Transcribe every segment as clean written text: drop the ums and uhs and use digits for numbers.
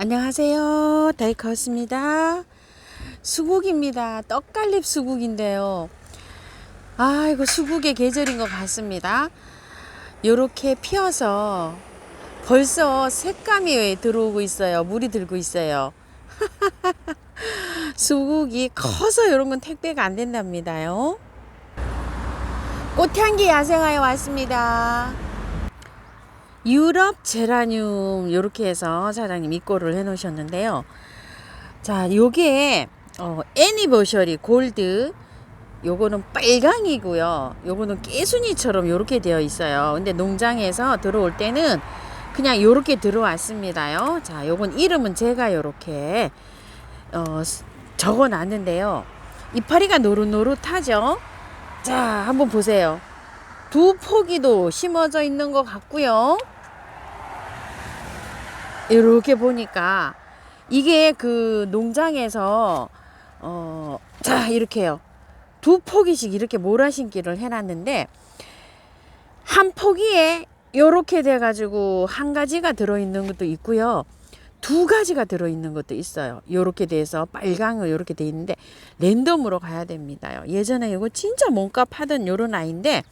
안녕하세요. 다이카우스입니다. 수국입니다. 떡갈립 수국인데요. 이거 수국의 계절인 것 같습니다. 요렇게 피어서 벌써 색감이 들어오고 있어요. 물이 들고 있어요. 수국이 커서 이런 건 택배가 안 된답니다요. 꽃향기 야생화에 왔습니다. 유럽 제라늄 이렇게 해서 사장님 입고를 해 놓으셨는데요. 자, 요게 애니버셔리 골드, 요거는 빨강이고요. 요거는 깨순이처럼 요렇게 되어 있어요. 근데 농장에서 들어올 때는 그냥 요렇게 들어왔습니다요. 자, 요건 이름은 제가 요렇게 적어 놨는데요. 이파리가 노릇노릇하죠. 자, 한번 보세요. 두 포기도 심어져 있는 것 같고요. 이렇게 보니까 이게 그 농장에서 자, 이렇게요. 두 포기씩 이렇게 몰아심기를 해놨는데 한 포기에 이렇게 돼가지고 한 가지가 들어있는 것도 있고요. 두 가지가 들어있는 것도 있어요. 이렇게 돼서 빨강으로 이렇게 돼 있는데 랜덤으로 가야 됩니다. 예전에 이거 진짜 몸값 하던 요런 아이인데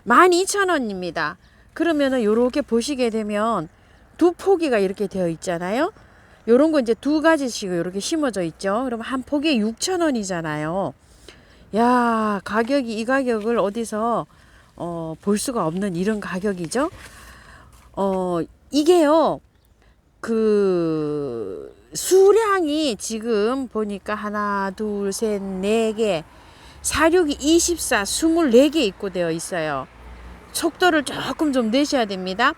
12,000원입니다. 그러면은 요렇게 보시게 되면 두 포기가 이렇게 되어 있잖아요. 요런 거 이제 두 가지씩 이렇게 심어져 있죠. 그럼 한 포기에 6,000원이잖아요. 야, 가격이 이 가격을 어디서 볼 수가 없는 이런 가격이죠. 이게요. 그 수량이 지금 보니까 하나, 둘, 셋, 네 개, 사육이 24, 24개 입고되어 있어요. 속도를 조금 좀 내셔야 됩니다.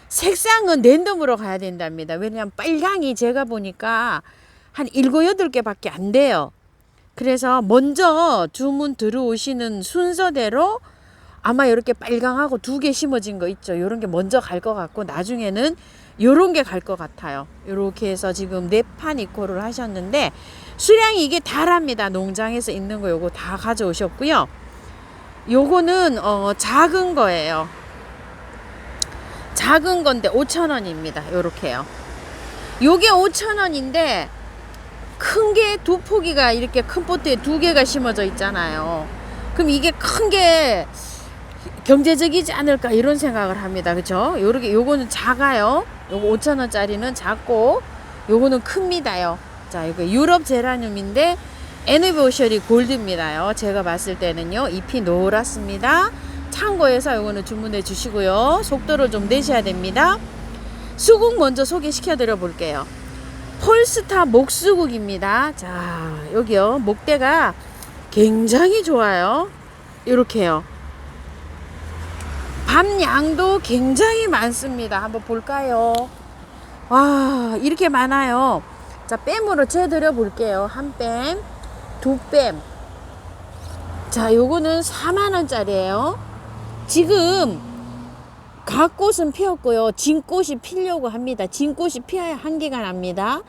색상은 랜덤으로 가야 된답니다. 왜냐하면 빨강이 제가 보니까 한 7, 8개 밖에 안 돼요. 그래서 먼저 주문 들어오시는 순서대로 아마 이렇게 빨강하고 2개 심어진 거 있죠. 이런 게 먼저 갈 것 같고 나중에는 요런 게 갈 것 같아요. 이렇게 해서 지금 4판 입고를 하셨는데 수량이 이게 다랍니다. 농장에서 있는 거 요거 다 가져오셨고요. 요거는 작은 거예요. 작은 건데 5,000원입니다. 요렇게요. 요게 5,000원인데 큰 게 두 포기가 이렇게 큰 포트에 2개가 심어져 있잖아요. 그럼 이게 큰 게 경제적이지 않을까 이런 생각을 합니다. 그쵸? 요거는 작아요. 요거 5,000원짜리는 작고 요거는 큽니다요. 자, 이거 유럽 제라늄인데 애니버셔리 골드입니다요. 제가 봤을 때는요. 잎이 노랗습니다. 참고해서 요거는 주문해 주시고요. 속도를 좀 내셔야 됩니다. 수국 먼저 소개시켜 드려 볼게요. 폴스타 목수국입니다. 자, 여기요. 목대가 굉장히 좋아요. 이렇게요. 밤양도 굉장히 많습니다. 한번 볼까요? 와, 이렇게 많아요. 자, 뺨으로 재드려 볼게요. 한 뺨, 두 뺨. 자, 요거는 4만원짜리예요. 지금 각 꽃은 피었고요. 진꽃이 피려고 합니다. 진꽃이 피어야 한기가 납니다.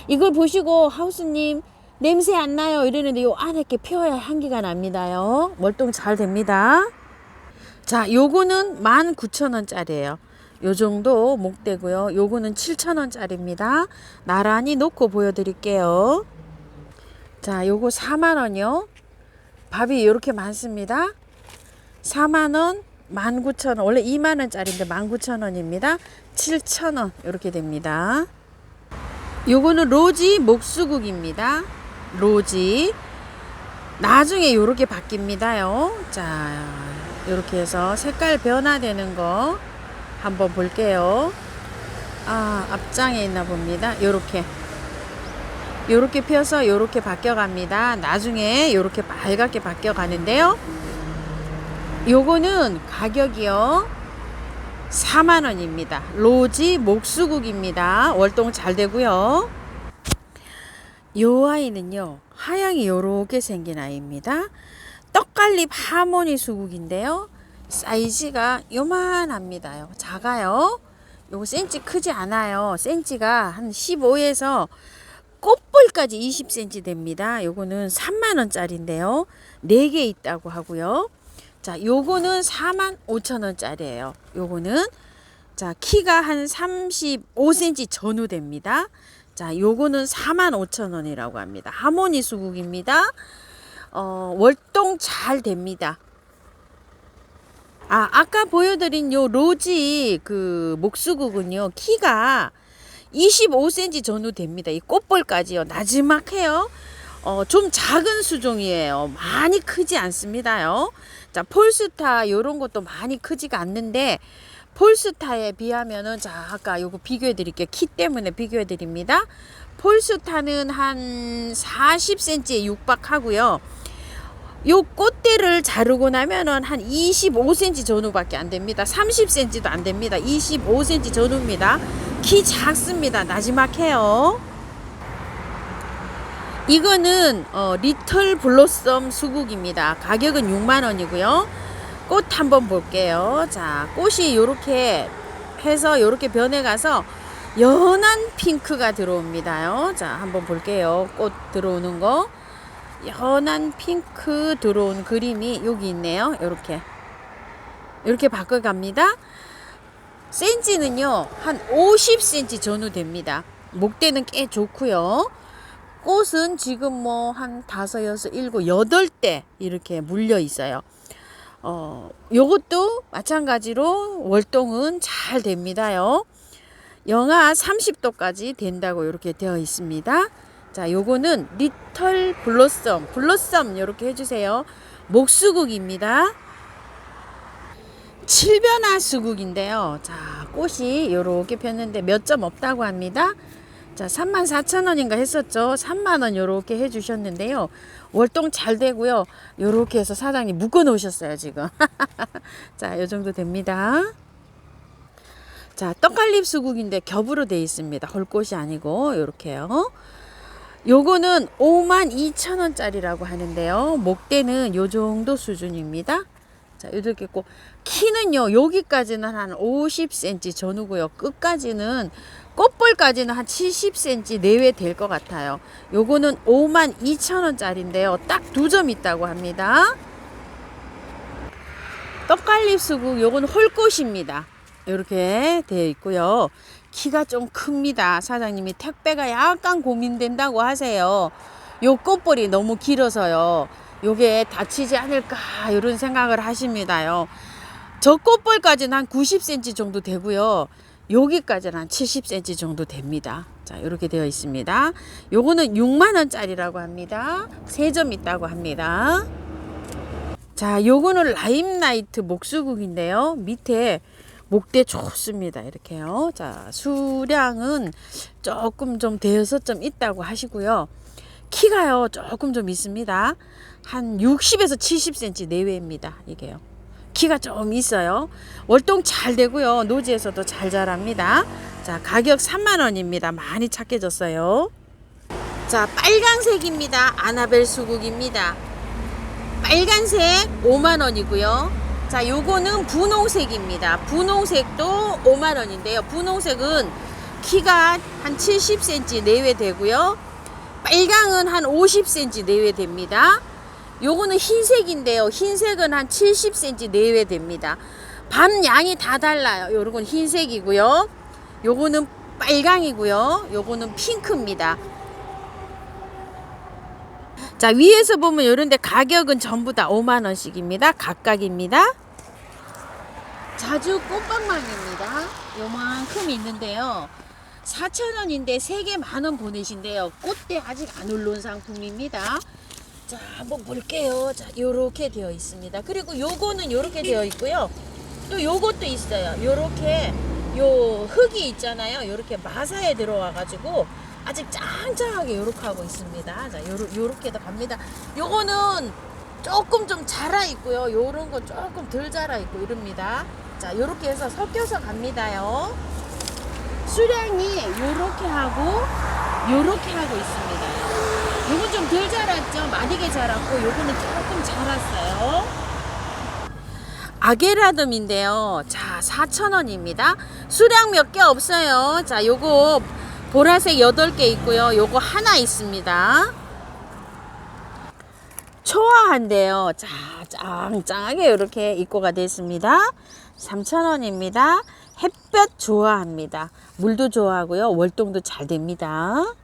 이걸 보시고 하우스님 냄새 안 나요 이러는데 요 안에 게 피어야 한기가 납니다요. 월동 잘 됩니다. 자, 요거는 19,000원짜리예요. 요 정도 목대고요. 요거는 7,000원짜리입니다. 나란히 놓고 보여드릴게요. 자, 요거 4만원이요. 밥이 이렇게 많습니다. 4만원, 19,000원. 원래 2만원짜리인데 19,000원입니다. 7,000원 이렇게 됩니다. 요거는 로지 목수국입니다. 로지. 나중에 요렇게 바뀝니다요. 자, 요렇게 해서 색깔 변화되는 거 한번 볼게요. 앞장에 있나 봅니다. 요렇게 펴서 요렇게 바뀌어 갑니다. 나중에 요렇게 빨갛게 바뀌어 가는데요. 요거는 가격이요 4만원입니다. 로지 목수국입니다. 월동 잘 되고요. 요 아이는요 하양이 요렇게 생긴 아이입니다. 떡갈립 하모니 수국인데요. 사이즈가 요만합니다. 작아요. 요거 센치 크지 않아요. 센치가 한 15에서 꽃볼까지 20cm 됩니다. 요거는 3만원짜리인데요. 4개 있다고 하고요. 자, 요거는 45,000원짜리예요. 요거는 자, 키가 한 35cm 전후 됩니다. 자, 요거는 45,000원이라고 합니다. 하모니 수국입니다. 월동 잘 됩니다. 아까 보여드린 요 로지 그 목수국은요, 키가 25cm 전후 됩니다. 이 꽃볼까지요. 나지막해요. 좀 작은 수종이에요. 많이 크지 않습니다요. 자, 폴스타 요런 것도 많이 크지가 않는데, 폴스타에 비하면은, 자, 아까 요거 비교해 드릴게요. 키 때문에 비교해 드립니다. 폴스타는 한 40cm에 육박하고요. 요 꽃대를 자르고 나면은 한 25cm 전후밖에 안 됩니다. 30cm도 안 됩니다. 25cm 전후입니다. 키 작습니다. 나지막해요. 이거는 리틀 블로썸 수국입니다. 가격은 6만원이고요. 꽃 한번 볼게요. 자, 꽃이 요렇게 해서 요렇게 변해가서 연한 핑크가 들어옵니다요. 자, 한번 볼게요. 꽃 들어오는 거. 연한 핑크 들어온 그림이 여기 있네요. 요렇게 바꿔갑니다. 센치는요, 한 50cm 전후 됩니다. 목대는 꽤 좋고요. 꽃은 지금 뭐 한 5, 6, 7, 8대 이렇게 물려 있어요. 요것도 마찬가지로 월동은 잘 됩니다요. 영하 30도까지 된다고 이렇게 되어 있습니다. 자, 요거는 리틀 블로썸 요렇게 해주세요. 목수국입니다. 칠변화 수국인데요. 자, 꽃이 요렇게 폈는데 몇 점 없다고 합니다. 자, 34,000원인가 했었죠. 3만원 요렇게 해주셨는데요. 월동 잘 되고요. 요렇게 해서 사장님 묶어 놓으셨어요, 지금. 자, 요 정도 됩니다. 자, 떡갈립 수국인데 겹으로 되어 있습니다. 홀꽃이 아니고 요렇게요. 요거는 52,000원짜리라고 하는데요. 목대는 요 정도 수준입니다. 자, 이렇게 있고, 키는요, 여기까지는 한 50cm 전후고요. 끝까지는, 꽃볼까지는 한 70cm 내외 될 것 같아요. 요거는 52,000원짜리인데요. 딱 2점 있다고 합니다. 떡갈립 수국, 요건 홀꽃입니다. 이렇게 되어 있고요. 키가 좀 큽니다. 사장님이 택배가 약간 고민된다고 하세요. 요 꽃볼이 너무 길어서요. 요게 다치지 않을까 이런 생각을 하십니다요. 저 꽃볼까지는 한 90cm 정도 되고요. 여기까지는 한 70cm 정도 됩니다. 자, 이렇게 되어 있습니다. 요거는 6만원짜리라고 합니다. 3점 있다고 합니다. 자, 요거는 라임라이트 목수국인데요. 밑에 목대 좋습니다. 이렇게요. 자, 수량은 조금 좀 대여섯 점 있다고 하시고요. 키가요, 조금 좀 있습니다. 한 60에서 70cm 내외입니다. 이게요. 키가 좀 있어요. 월동 잘 되고요. 노지에서도 잘 자랍니다. 자, 가격 3만원입니다. 많이 착해졌어요. 자, 빨간색입니다. 아나벨 수국입니다. 빨간색 5만원이고요. 자, 요거는 분홍색입니다. 분홍색도 5만원인데요. 분홍색은 키가 한 70cm 내외 되고요. 빨강은 한 50cm 내외 됩니다. 요거는 흰색인데요. 흰색은 한 70cm 내외 됩니다. 밤 양이 다 달라요. 요건 흰색이고요. 요거는 빨강이고요. 요거는 핑크입니다. 자, 위에서 보면 요런데 가격은 전부 다 5만원씩입니다. 각각입니다. 자주 꽃방망입니다. 요만큼 있는데요. 4,000원인데 3개 만원 보내신대요. 꽃대 아직 안 올라온 상품입니다. 자, 한번 볼게요. 자, 요렇게 되어 있습니다. 그리고 요거는 요렇게 되어 있고요. 또 요것도 있어요. 요렇게 요 흙이 있잖아요. 요렇게 마사에 들어와 가지고 아직 짱짱하게 요렇게 하고 있습니다. 자, 요렇게도 갑니다. 요거는 조금 좀 자라 있고요. 요런 거 조금 덜 자라 있고 이럽니다. 자, 요렇게 해서 섞여서 갑니다요. 수량이 요렇게 하고 요렇게 하고 있습니다. 요건 좀 덜 자랐죠. 마디게 자랐고 요거는 조금 자랐어요. 아게라듬인데요. 자, 4,000원입니다. 수량 몇 개 없어요. 자, 요거 보라색 8개 있고요. 요거 하나 있습니다. 초아한데요. 자, 짱짱하게 이렇게 입고가 됐습니다. 3,000원입니다. 햇볕 좋아합니다. 물도 좋아하고요. 월동도 잘 됩니다.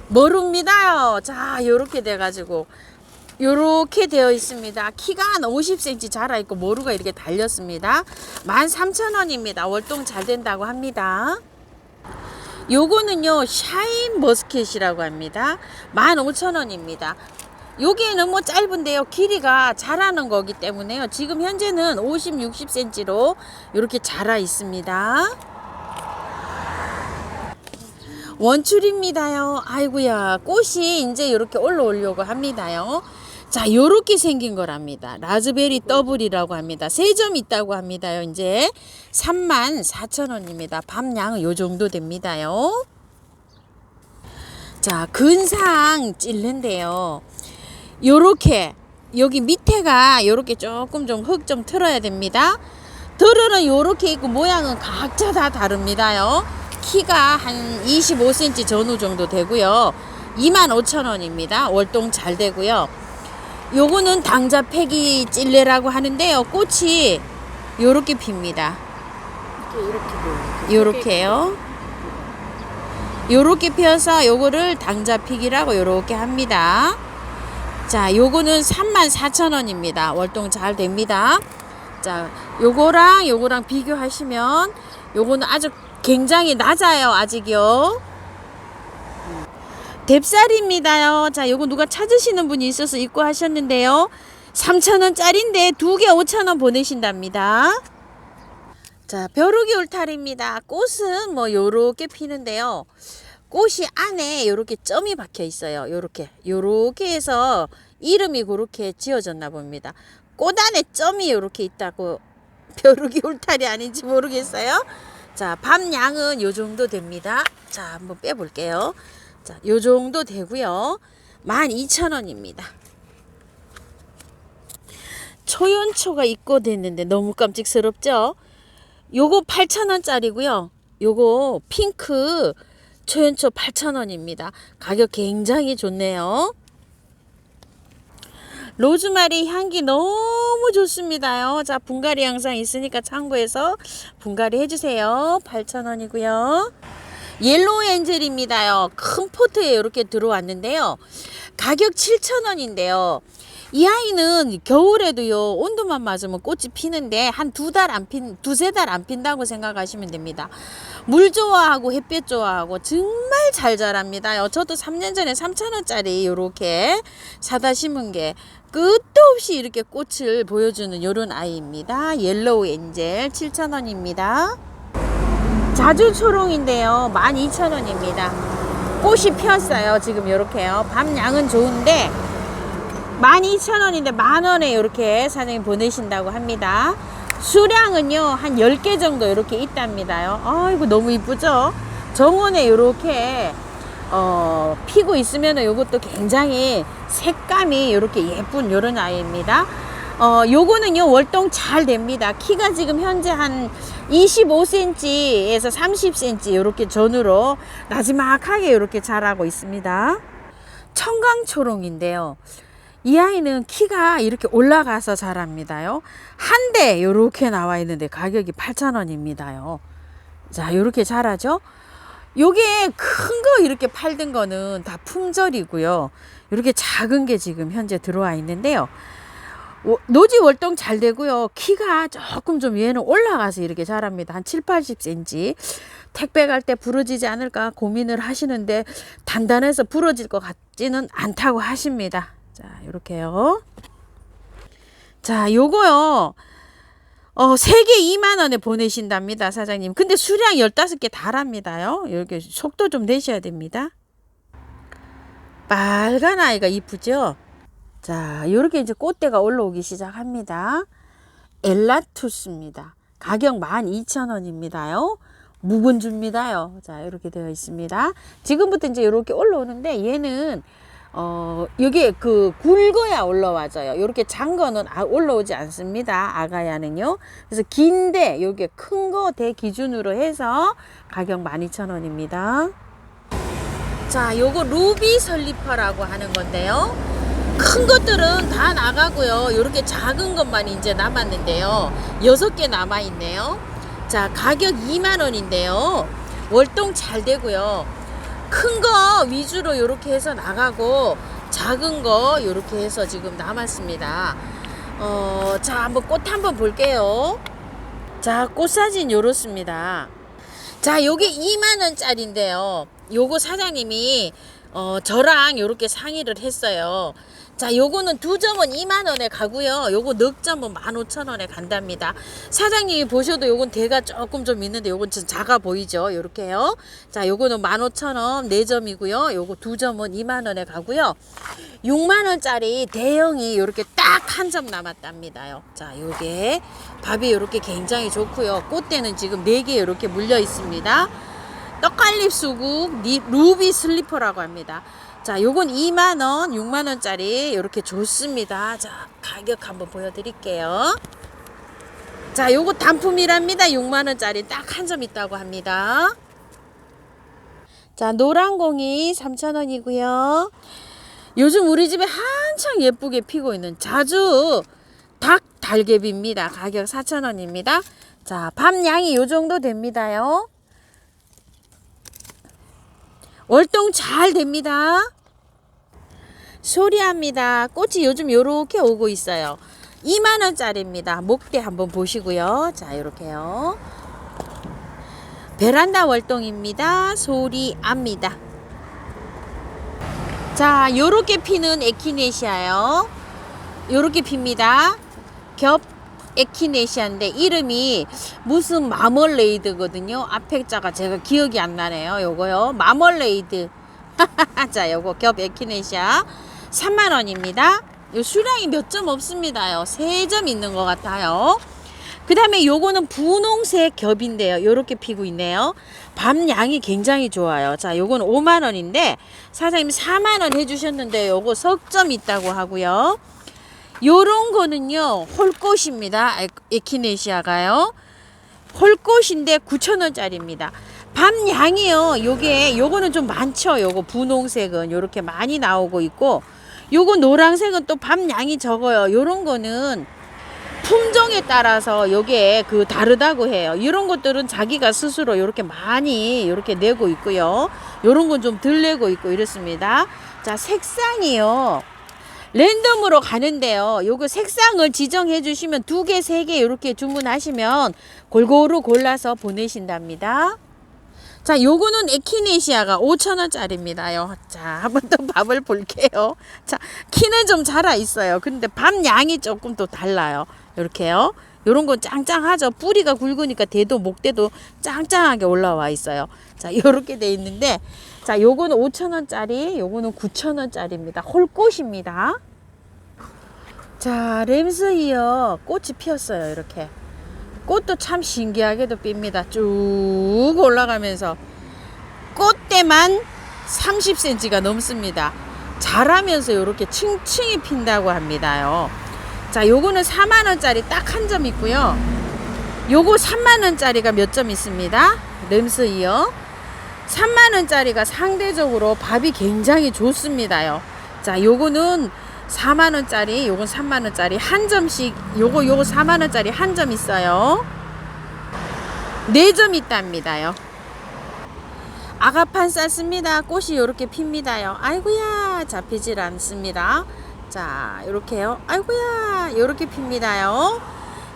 머루입니다요. 자, 요렇게 돼가지고 요렇게 되어 있습니다. 키가 한 50cm 자라 있고 머루가 이렇게 달렸습니다. 13,000원입니다. 월동 잘 된다고 합니다. 요거는요 샤인 머스켓이라고 합니다. 15,000원입니다. 여기에는 뭐 짧은데요 길이가 자라는 거기 때문에요 지금 현재는 50, 60cm로 이렇게 자라 있습니다. 원출입니다요. 아이고야 꽃이 이제 이렇게 올라오려고 합니다요. 자 요렇게 생긴 거랍니다. 라즈베리 더블이라고 합니다. 3점 있다고 합니다요. 이제 34,000원입니다. 밤양은 요 정도 됩니다요. 자 근상 찔레인데요. 요렇게 여기 밑에가 요렇게 조금 좀 흙 좀 틀어야 됩니다. 덜은 요렇게 있고 모양은 각자 다 다릅니다요. 키가 한 25cm 전후 정도 되고요. 25,000원입니다. 월동 잘 되고요. 요거는 당자패기 찔레라고 하는데요. 꽃이 요렇게 핍니다. 요렇게요. 요렇게 펴서 요거를 당자피기라고 요렇게 합니다. 자, 요거는 34,000원입니다. 월동 잘 됩니다. 자, 요거랑 비교하시면 요거는 아주 굉장히 낮아요. 아직요. 뎁살입니다요. 자, 요거 누가 찾으시는 분이 있어서 입고 하셨는데요. 3,000원짜리인데 2개 5,000원 보내신답니다. 자, 벼룩이 울타리입니다. 꽃은 뭐 요렇게 피는데요. 꽃이 안에 요렇게 점이 박혀 있어요. 요렇게 해서 이름이 그렇게 지어졌나 봅니다. 꽃 안에 점이 요렇게 있다고 벼룩이 울타리 아닌지 모르겠어요. 자, 밤양은 요 정도 됩니다. 자, 한번 빼볼게요. 자, 요 정도 되고요. 12,000원입니다. 초연초가 입고됐는데 너무 깜찍스럽죠? 요거 8,000원짜리고요. 요거 핑크 초연초 8,000원입니다. 가격 굉장히 좋네요. 로즈마리 향기 너무 좋습니다요. 자, 분갈이 영상 있으니까 참고해서 분갈이 해주세요. 8,000원이고요. 옐로우 엔젤입니다요. 큰 포트에 이렇게 들어왔는데요. 가격 7,000원인데요. 이 아이는 겨울에도요 온도만 맞으면 꽃이 피는데 한 두세 달 안 핀다고 생각하시면 됩니다. 물 좋아하고 햇볕 좋아하고 정말 잘 자랍니다. 저도 3년 전에 3,000원짜리 요렇게 사다 심은 게 끝도 없이 이렇게 꽃을 보여주는 요런 아이입니다. 옐로우 엔젤 7,000원입니다. 자주초롱인데요 12,000원입니다. 꽃이 피었어요. 지금 요렇게요. 밤양은 좋은데 12,000원인데 만원에 이렇게 사장님 보내신다고 합니다. 수량은요 한 10개 정도 이렇게 있답니다요. 아이고 너무 이쁘죠. 정원에 이렇게 피고 있으면 이것도 굉장히 색감이 이렇게 예쁜 이런 아이입니다. 요거는요 월동 잘 됩니다. 키가 지금 현재 한 25cm에서 30cm 이렇게 전후로 나지막하게 이렇게 자라고 있습니다. 청강초롱인데요. 이 아이는 키가 이렇게 올라가서 자랍니다요. 한 대 이렇게 나와 있는데 가격이 8,000원입니다요. 자, 이렇게 자라죠. 요게 큰 거 이렇게 팔던 거는 다 품절이고요. 이렇게 작은 게 지금 현재 들어와 있는데요. 노지 월동 잘 되고요. 키가 조금 좀 얘는 올라가서 이렇게 자랍니다. 한 7, 80cm. 택배 갈 때 부러지지 않을까 고민을 하시는데 단단해서 부러질 것 같지는 않다고 하십니다. 자, 요렇게요. 자, 요거요. 3개 2만원에 보내신답니다, 사장님. 근데 수량 15개 달합니다요. 이렇게 속도 좀 내셔야 됩니다. 빨간 아이가 이쁘죠? 자, 요렇게 이제 꽃대가 올라오기 시작합니다. 엘라투스입니다. 가격 12,000원입니다요. 묵은주입니다요. 자, 이렇게 되어 있습니다. 지금부터 이제 이렇게 올라오는데 얘는 여기 굵어야 올라와져요. 이렇게 장 거는 올라오지 않습니다. 아가야는요. 그래서 긴데 요게 큰 거 대 기준으로 해서 가격 12,000원입니다. 자, 요거 루비 설리퍼라고 하는 건데요. 큰 것들은 다 나가고요. 이렇게 작은 것만 이제 남았는데요. 6개 남아 있네요. 자, 가격 2만원인데요. 월동 잘 되고요. 큰 거 위주로 이렇게 해서 나가고 작은 거 이렇게 해서 지금 남았습니다. 자, 한번 꽃 한번 볼게요. 자, 꽃 사진 요렇습니다. 자, 요게 2만원짜리인데요. 요거 사장님이 저랑 요렇게 상의를 했어요. 자, 요거는 두 점은 2만원에 가고요. 요거 넉 점은 15,000원에 간답니다. 사장님이 보셔도 요건 대가 조금 좀 있는데 요건 좀 작아 보이죠? 요렇게요. 자, 요거는 15,000원 4점이고요. 요거 두 점은 2만원에 가고요. 6만원짜리 대형이 요렇게 딱 한 점 남았답니다요. 자, 요게 밥이 요렇게 굉장히 좋고요. 꽃대는 지금 4개 요렇게 물려 있습니다. 떡갈립 수국 루비 슬리퍼라고 합니다. 자, 요건 2만원, 6만원짜리 이렇게 좋습니다. 자, 가격 한번 보여드릴게요. 자, 요거 단품이랍니다. 6만원짜리 딱 한 점 있다고 합니다. 자, 노란공이 3,000원이고요. 요즘 우리 집에 한창 예쁘게 피고 있는 자주 닭 달개비입니다. 가격 4,000원입니다. 자, 밤 양이 요 정도 됩니다요. 월동 잘 됩니다. 소리합니다. 꽃이 요즘 요렇게 오고 있어요. 2만원짜리입니다. 목대 한번 보시고요. 자, 요렇게요. 베란다 월동입니다. 소리합니다. 자, 요렇게 피는 에키네시아요. 요렇게 핍니다. 겹 에키네시아인데 이름이 무슨 마멀레이드거든요. 앞에 자가 제가 기억이 안 나네요. 요거요. 마멀레이드. 자, 요거 겹 에키네시아 3만원입니다. 요 수량이 몇 점 없습니다요. 3점 있는 것 같아요. 그 다음에 요거는 분홍색 겹인데요. 요렇게 피고 있네요. 밤 양이 굉장히 좋아요. 자, 요거는 5만원인데 사장님 4만원 해주셨는데 요거 석점 있다고 하고요. 요런 거는요 홀꽃입니다. 에키네시아가요 홀꽃인데 9,000원짜리입니다. 밤 양이요 요거는 좀 많죠. 요거 분홍색은 요렇게 많이 나오고 있고 요거 노란색은 또 밤 양이 적어요. 요런 거는 품종에 따라서 요게 다르다고 해요. 이런 것들은 자기가 스스로 요렇게 많이 요렇게 내고 있고요. 요런 건 좀 덜 내고 있고 이렇습니다. 자, 색상이요 랜덤으로 가는데요. 요거 색상을 지정해 주시면 2개, 3개 이렇게 주문하시면 골고루 골라서 보내신답니다. 자, 요거는 에키네시아가 5,000원짜리입니다요. 자, 한번 더 밥을 볼게요. 자, 키는 좀 자라 있어요. 근데 밤 양이 조금 또 달라요. 요렇게요. 요런 건 짱짱하죠. 뿌리가 굵으니까 대도 목대도 짱짱하게 올라와 있어요. 자, 요렇게 돼 있는데 자, 요거는 5,000원짜리, 요거는 9,000원짜리입니다. 홀꽃입니다. 자, 램스이어 꽃이 피었어요. 이렇게. 꽃도 참 신기하게도 핍니다. 쭉 올라가면서 꽃대만 30cm가 넘습니다. 자라면서 이렇게 층층이 핀다고 합니다요. 자, 요거는 4만원짜리 딱 한 점 있고요. 요거 3만원짜리가 몇 점 있습니다. 램스이어 3만원짜리가 상대적으로 밥이 굉장히 좋습니다요. 자, 요거는 4만원짜리, 요건 3만원짜리 한 점씩, 요거 4만원짜리 한 점 있어요. 4점 있답니다요. 아가판 쌌습니다. 꽃이 요렇게 핍니다요. 아이고야, 잡히질 않습니다. 자, 요렇게요. 아이고야, 요렇게 핍니다요.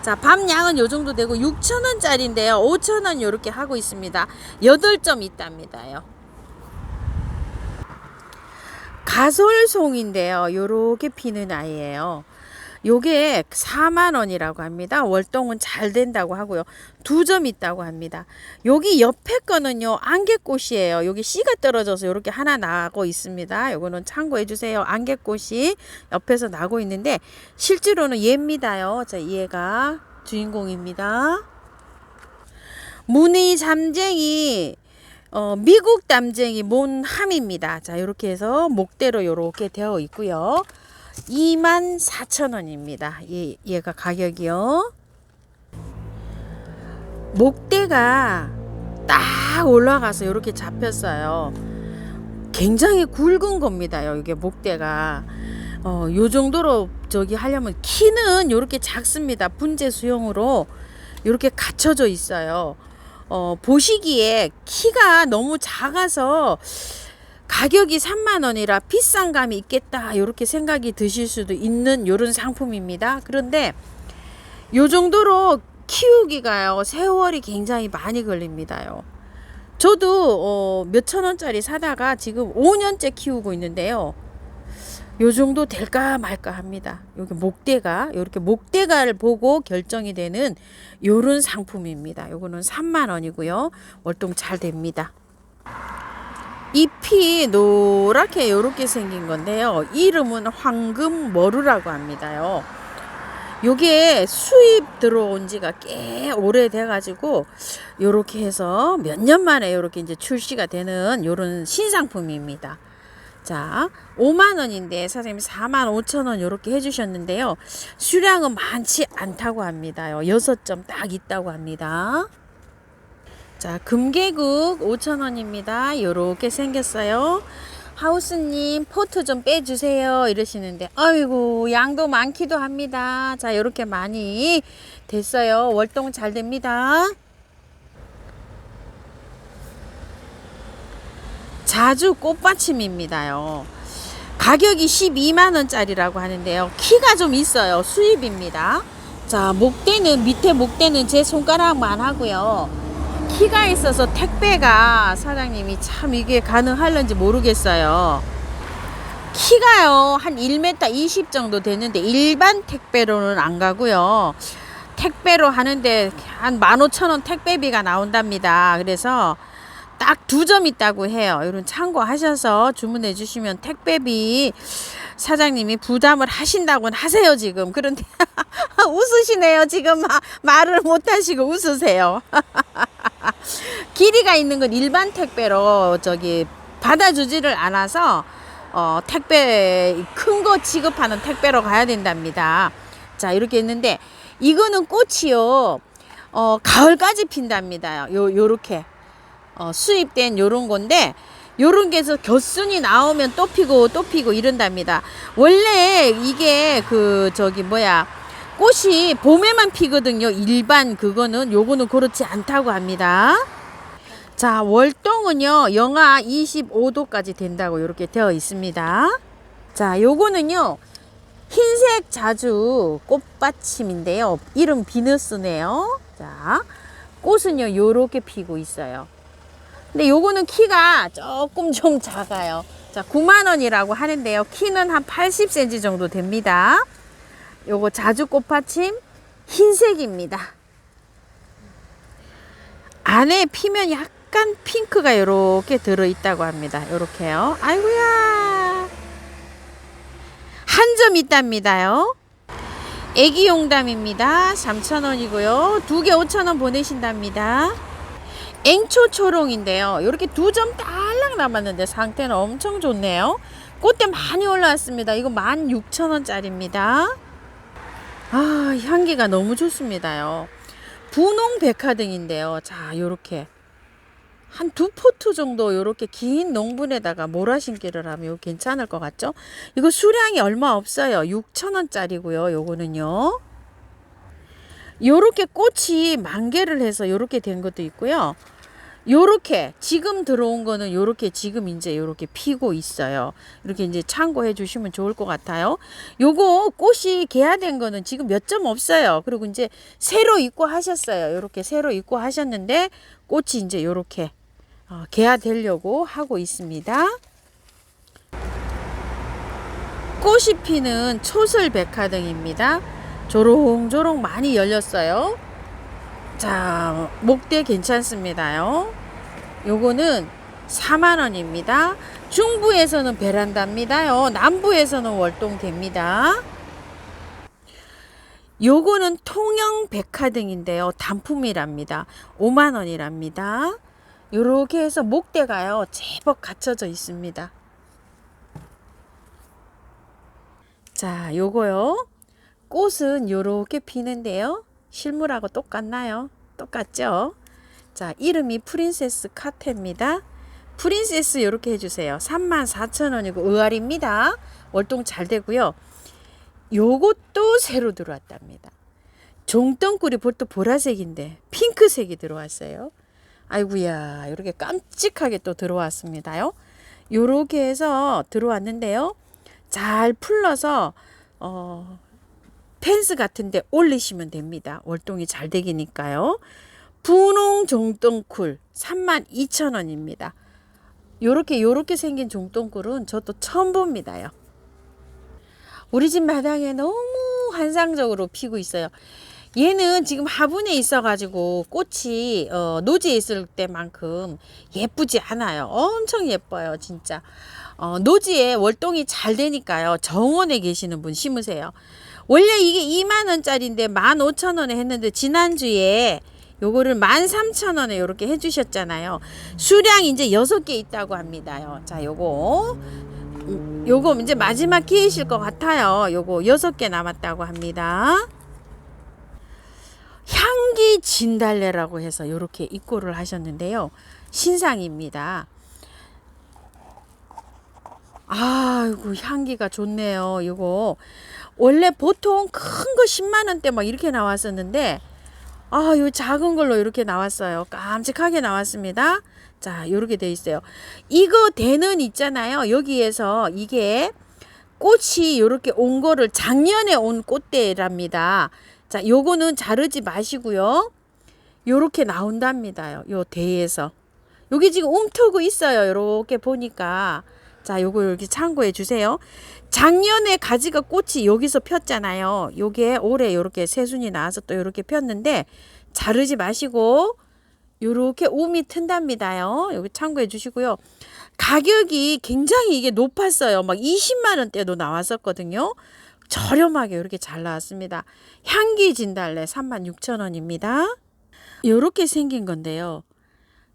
자, 밤 양은 요 정도 되고 6,000원짜리인데요. 5,000원 요렇게 하고 있습니다. 8점 있답니다요. 가솔송인데요. 요렇게 피는 아이예요. 요게 4만원이라고 합니다. 월동은 잘 된다고 하고요. 2점 있다고 합니다. 여기 옆에 거는요 안개꽃이에요. 여기 씨가 떨어져서 이렇게 하나 나고 있습니다. 요거는 참고해 주세요. 안개꽃이 옆에서 나고 있는데 실제로는 얘입니다요. 자, 얘가 주인공입니다. 무늬 잠쟁이 미국 담쟁이 몬함입니다. 자, 이렇게 해서 목대로 이렇게 되어 있고요. 24,000원입니다. 얘가 가격이요. 목대가 딱 올라가서 이렇게 잡혔어요. 굉장히 굵은 겁니다. 이게 목대가 요 정도로 하려면 키는 이렇게 작습니다. 분재 수용으로 이렇게 갖춰져 있어요. 보시기에 키가 너무 작아서 가격이 3만원이라 비싼 감이 있겠다 이렇게 생각이 드실 수도 있는 이런 상품입니다. 그런데 요 정도로 키우기가요 세월이 굉장히 많이 걸립니다요. 저도 몇천 원짜리 사다가 지금 5년째 키우고 있는데요. 요 정도 될까 말까 합니다. 여기 목대가 이렇게 목대가를 보고 결정이 되는 요런 상품입니다. 요거는 3만 원이고요. 월동 잘 됩니다. 잎이 노랗게 요렇게 생긴 건데요. 이름은 황금머루라고 합니다요. 요게 수입 들어온 지가 꽤 오래돼 가지고 요렇게 해서 몇 년 만에 요렇게 이제 출시가 되는 요런 신상품입니다. 자, 5만 원인데 사장님이 4만 5천 원 요렇게 해주셨는데요. 수량은 많지 않다고 합니다요. 6점 딱 있다고 합니다. 자, 금계국 5천 원입니다. 요렇게 생겼어요. 하우스님 포트 좀 빼주세요 이러시는데 아이고 양도 많기도 합니다. 자, 요렇게 많이 됐어요. 월동 잘 됩니다. 자주 꽃받침입니다요. 가격이 12만원짜리라고 하는데요. 키가 좀 있어요. 수입입니다. 자, 목대는 밑에 목대는 제 손가락만 하고요. 키가 있어서 택배가 사장님이 참 이게 가능할런지 모르겠어요. 키가요 한 1m 20 정도 되는데 일반 택배로는 안 가고요. 택배로 하는데 한 15,000원 택배비가 나온답니다. 그래서 딱 2점 있다고 해요. 이런 참고하셔서 주문해 주시면 택배비 사장님이 부담을 하신다고는 하세요 지금. 그런데 웃으시네요 지금. 말을 못하시고 웃으세요. 길이가 있는 건 일반 택배로 저기 받아주지를 않아서 택배 큰 거 취급하는 택배로 가야 된답니다. 자, 이렇게 있는데 이거는 꽃이요 가을까지 핀답니다. 요렇게 수입된 요런 건데 요런 게서 겨순이 나오면 또 피고 또 피고 이런답니다. 원래 이게 그 저기 뭐야 꽃이 봄에만 피거든요. 일반 그거는 요거는 그렇지 않다고 합니다. 자, 월동은요 영하 25도까지 된다고 이렇게 되어 있습니다. 자, 요거는요 흰색 자주 꽃받침인데요. 이름 비너스네요. 자, 꽃은요 요렇게 피고 있어요. 근데 요거는 키가 조금 좀 작아요. 자, 9만 원이라고 하는데요. 키는 한 80cm 정도 됩니다. 요거 자주 꽃받침 흰색입니다. 안에 피면 약간 핑크가 이렇게 들어있다고 합니다. 요렇게요. 아이고야. 한 점 있답니다요. 애기 용담입니다. 3,000원이고요. 2개 5,000원 보내신답니다. 앵초 초롱인데요. 이렇게 2점 딸랑 남았는데 상태는 엄청 좋네요. 꽃대 많이 올라왔습니다. 이거 16,000원짜리입니다. 아, 향기가 너무 좋습니다요. 분홍 백화등인데요. 자, 요렇게 한 2포트 정도 요렇게 긴 농분에다가 몰아심기를 하면 괜찮을 것 같죠? 이거 수량이 얼마 없어요. 6,000원짜리고요. 요거는요. 요렇게 꽃이 만개를 해서 요렇게 된 것도 있고요. 요렇게 지금 들어온 거는 요렇게 지금 이제 요렇게 피고 있어요. 이렇게 이제 참고해 주시면 좋을 것 같아요. 요거 꽃이 개화된 거는 지금 몇 점 없어요. 그리고 이제 새로 입고 하셨어요. 요렇게 새로 입고 하셨는데 꽃이 이제 요렇게 개화되려고 하고 있습니다. 꽃이 피는 초슬 백화등입니다. 조롱조롱 많이 열렸어요. 자, 목대 괜찮습니다요. 요거는 4만 원입니다. 중부에서는 베란다입니다요. 남부에서는 월동됩니다. 요거는 통영 백화등인데요. 단품이랍니다. 5만 원이랍니다. 요렇게 해서 목대가요 제법 갖춰져 있습니다. 자, 요거요. 꽃은 요렇게 피는데요. 실물하고 똑같나요? 똑같죠? 자, 이름이 프린세스 카테입니다. 프린세스 요렇게 해주세요. 34,000원이고 의알입니다. 월동 잘 되고요. 요것도 새로 들어왔답니다. 종덩굴이 볼또 보라색인데 핑크색이 들어왔어요. 아이고야, 이렇게 깜찍하게 또 들어왔습니다요. 요렇게 해서 들어왔는데요. 잘 풀러서 펜스 같은데 올리시면 됩니다. 월동이 잘 되기니까요. 분홍 종덩굴 32,000원입니다. 요렇게 생긴 종덩굴은 저도 처음 봅니다요. 우리 집 마당에 너무 환상적으로 피고 있어요. 얘는 지금 화분에 있어가지고 꽃이 노지에 있을 때만큼 예쁘지 않아요. 엄청 예뻐요, 진짜. 노지에 월동이 잘 되니까요. 정원에 계시는 분 심으세요. 원래 이게 2만원짜리인데 15,000원에 했는데 지난주에 요거를 13,000원에 이렇게 해주셨잖아요. 수량이 이제 6개 있다고 합니다요. 자, 요거 이제 마지막 기회이실 것 같아요. 요거 6개 남았다고 합니다. 향기 진달래라고 해서 이렇게 입고를 하셨는데요. 신상입니다. 아이고, 향기가 좋네요. 이거 원래 보통 큰 거 10만원대 막 이렇게 나왔었는데 요 작은 걸로 이렇게 나왔어요. 깜찍하게 나왔습니다. 자, 요렇게 돼 있어요. 이거 대는 있잖아요. 여기에서 이게 꽃이 요렇게 온 거를 작년에 온 꽃대랍니다. 자, 요거는 자르지 마시고요. 요렇게 나온답니다. 요 대에서. 여기 지금 움트고 있어요. 요렇게 보니까. 자, 요거 이렇게 참고해 주세요. 작년에 가지가 꽃이 여기서 폈잖아요. 요게 올해 요렇게 새순이 나와서 또 요렇게 폈는데 자르지 마시고 요렇게 움이 튼답니다요. 여기 참고해 주시고요. 가격이 굉장히 이게 높았어요. 막 20만 원대도 나왔었거든요. 저렴하게 이렇게 잘 나왔습니다. 향기 진달래 36,000원입니다. 이렇게 생긴 건데요.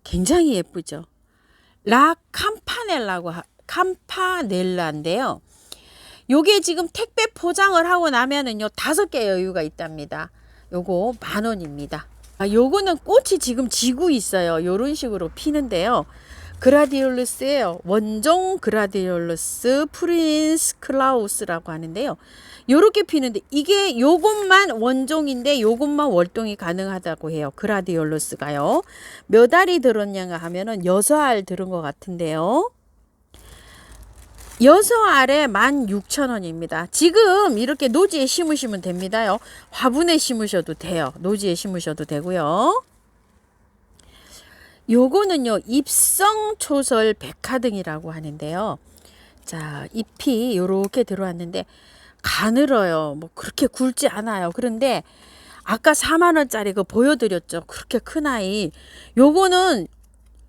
굉장히 예쁘죠. 라 캄파넬라인데요. 요게 지금 택배 포장을 하고 나면은요 5개 여유가 있답니다. 요거 10,000원입니다. 요거는 꽃이 지금 지고 있어요. 요런 식으로 피는데요. 그라디올루스예요. 원종 그라디올루스 프린스 클라우스라고 하는데요. 요렇게 피는데 이게 요것만 원종인데 요것만 월동이 가능하다고 해요. 그라디올루스가요. 몇 알이 들었냐 하면은 6알 들은 것 같은데요. 6알에 16,000원입니다. 지금 이렇게 노지에 심으시면 됩니다요. 화분에 심으셔도 돼요. 노지에 심으셔도 되고요. 요거는요 입성초설 백화등이라고 하는데요. 자, 잎이 요렇게 들어왔는데 가늘어요. 뭐 그렇게 굵지 않아요. 그런데 아까 4만원짜리 그 보여드렸죠. 그렇게 큰 아이. 요거는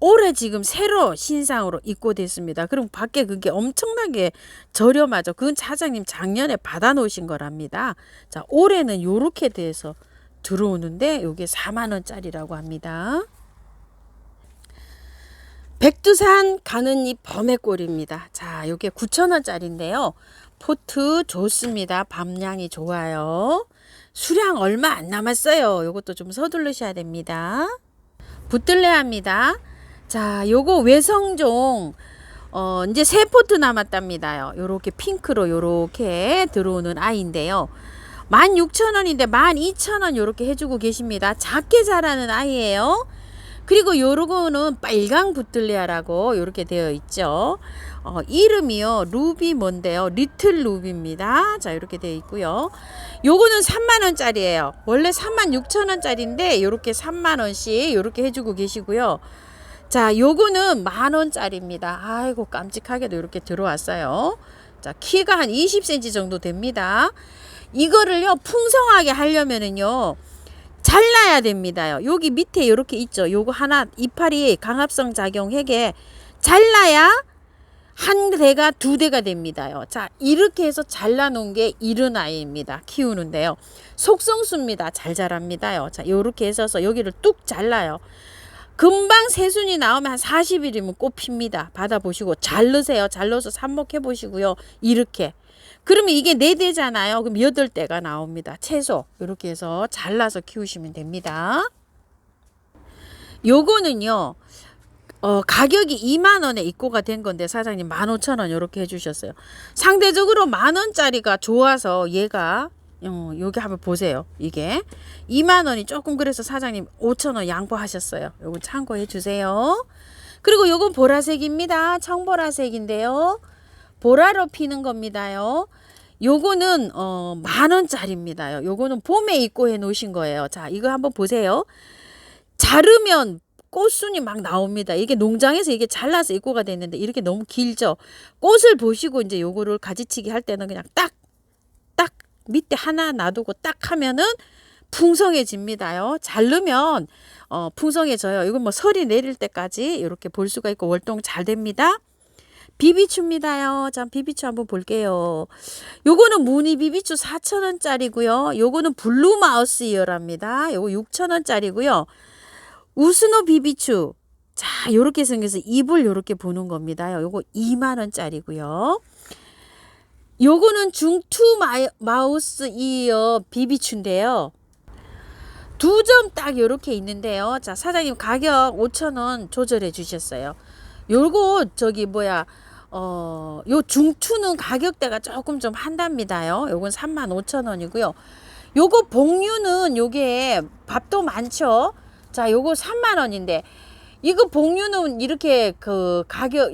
올해 지금 새로 신상으로 입고됐습니다. 그럼 밖에 그게 엄청나게 저렴하죠. 그건 차장님 작년에 받아 놓으신 거랍니다. 자, 올해는 요렇게 돼서 들어오는데 요게 4만원짜리라고 합니다. 백두산 가는잎 범의골입니다. 자, 요게 9,000원짜리인데요. 포트 좋습니다. 밤양이 좋아요. 수량 얼마 안 남았어요. 요것도 좀 서두르셔야 됩니다. 붙들레합니다. 자, 요거 외성종 이제 3포트 남았답니다요. 요렇게 핑크로 요렇게 들어오는 아이인데요. 16,000원인데 12,000원 요렇게 해주고 계십니다. 작게 자라는 아이예요. 그리고 요거는 빨강 붙들레아라고 요렇게 되어 있죠. 이름이요 루비 뭔데요, 리틀 루비입니다. 자, 이렇게 되어 있고요. 요거는 3만원짜리예요. 원래 36,000원짜리인데 요렇게 3만원씩 요렇게 해주고 계시고요. 자, 요거는 10,000원짜리입니다. 아이고, 깜찍하게도 이렇게 들어왔어요. 자, 키가 한 20cm 정도 됩니다. 이거를요 풍성하게 하려면은요 잘라야 됩니다요. 여기 밑에 이렇게 있죠. 요거 하나 이파리 강압성 작용해게 잘라야 한 대가 2대가 됩니다요. 자, 이렇게 해서 잘라 놓은 게 이른 아이입니다. 키우는데요. 속성수입니다. 잘 자랍니다요. 자, 요렇게 해서 여기를 뚝 잘라요. 금방 새순이 나오면 한 40일이면 꽃 핍니다. 받아보시고 잘 넣으세요. 잘 넣어서 삽목해 보시고요. 이렇게. 그러면 이게 4대잖아요. 그럼 8대가 나옵니다. 채소. 이렇게 해서 잘라서 키우시면 됩니다. 요거는요. 가격이 2만원에 입고가 된 건데 사장님 15,000원 이렇게 해주셨어요. 상대적으로 10,000원짜리가 좋아서 얘가 여기 한번 보세요. 이게 2만 원이 조금 그래서 사장님 5천 원 양보하셨어요. 요거 참고해 주세요. 그리고 요건 보라색입니다. 청보라색인데요. 보라로 피는 겁니다요. 요거는 10,000원짜리입니다요. 요거는 봄에 입고 해 놓으신 거예요. 자, 이거 한번 보세요. 자르면 꽃순이 막 나옵니다. 이게 농장에서 이게 잘라서 입고가 됐는데 이렇게 너무 길죠. 꽃을 보시고 이제 요거를 가지치기 할 때는 그냥 딱 밑에 하나 놔두고 딱 하면은 풍성해집니다요. 자르면 풍성해져요. 이건 뭐 설이 내릴 때까지 이렇게 볼 수가 있고 월동 잘 됩니다. 비비추입니다요. 자, 비비추 한번 볼게요. 요거는 무늬 비비추 4,000원짜리고요. 요거는 블루 마우스 이어랍니다. 요거 6,000원짜리고요. 우스노 비비추. 자, 요렇게 생겨서 잎을 요렇게 보는 겁니다. 요거 2만 원짜리고요. 요거는 중투 마우스 이어 비비추인데요. 2점 딱 요렇게 있는데요. 자, 사장님 가격 5,000원 조절해 주셨어요. 요거 요 중투는 가격대가 조금 좀 한답니다요. 요건 35,000원이고요. 요거 봉류는 요게 밥도 많죠. 자, 요거 3만 원인데 이거 봉류는 이렇게 그 가격